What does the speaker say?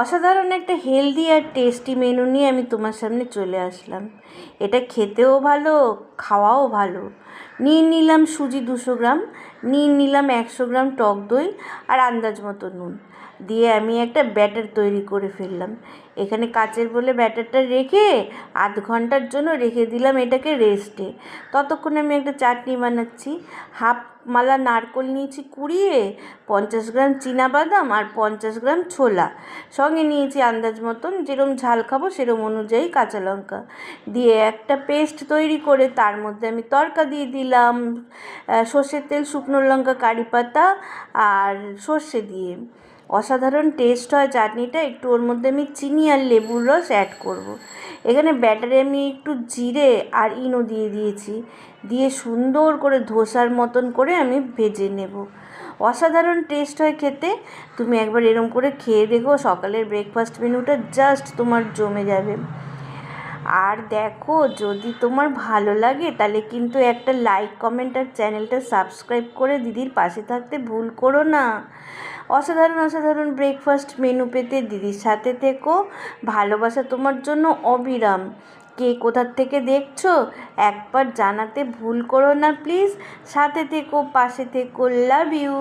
অসাধারণ একটা হেলদি আর tasty menu নিয়ে আমি তোমার সামনে চলে আসলাম। এটা খেতেও ভালো, খাওয়াও ভালো। নিয়ে নিলাম সুজি 200 গ্রাম, নিয়ে নিলাম 100 গ্রাম টক দই আর আন্দাজ মতো নুন দিয়ে আমি একটা ব্যাটার তৈরি করে ফেললাম। এখানে কাচের বলে ব্যাটারটা রেখে আধ ঘন্টার জন্য রেখে দিলাম এটাকে রেস্টে। ততক্ষণে আমি একটা চাটনি বানাচ্ছি। হাফ মালা নারকোল নিয়েছি কুড়িয়ে, 50 গ্রাম চীনাবাদাম আর 50 গ্রাম ছোলা, সঙ্গে নিয়েছি আন্দাজ মতন যেরম ঝাল খাবো সেরম অনুযায়ী কাঁচা লঙ্কা দিয়ে একটা পেস্ট তৈরি করে তার মধ্যে আমি তড়কা দিয়ে দিলাম সর্ষের তেল, শুকনো লঙ্কা, কারি পাতা আর সর্ষে দিয়ে। অসাধারণ টেস্ট হয় চাটনিটা। একটু ওর মধ্যে আমি চিনি আর লেবুর রস অ্যাড করব। এখানে ব্যাটারে আমি একটু জিরে আর ইনো দিয়ে দিয়েছি, দিয়ে সুন্দর করে ধোসার মতন করে আমি ভেজে নেব। অসাধারণ টেস্ট হয় খেতে। তুমি একবার এরম করে খেয়ে দেখো, সকালের ব্রেকফাস্ট মেনুটা জাস্ট তোমার জমে যাবে। আর দেখো, যদি তোমার ভালো লাগে তাহলে কিন্তু একটা লাইক, কমেন্ট আর চ্যানেলটা সাবস্ক্রাইব করে দিদির পাশে থাকতে ভুল করো না। অসাধারণ অসাধারণ ব্রেকফাস্ট মেনু পেতে দিদির সাথে থেকো। ভালোবাসা তোমার জন্য অবিরাম। কে কোথার থেকে দেখছো একবার জানাতে ভুল করো না প্লিজ। সাথে থেকো, পাশে থেকো। Love you.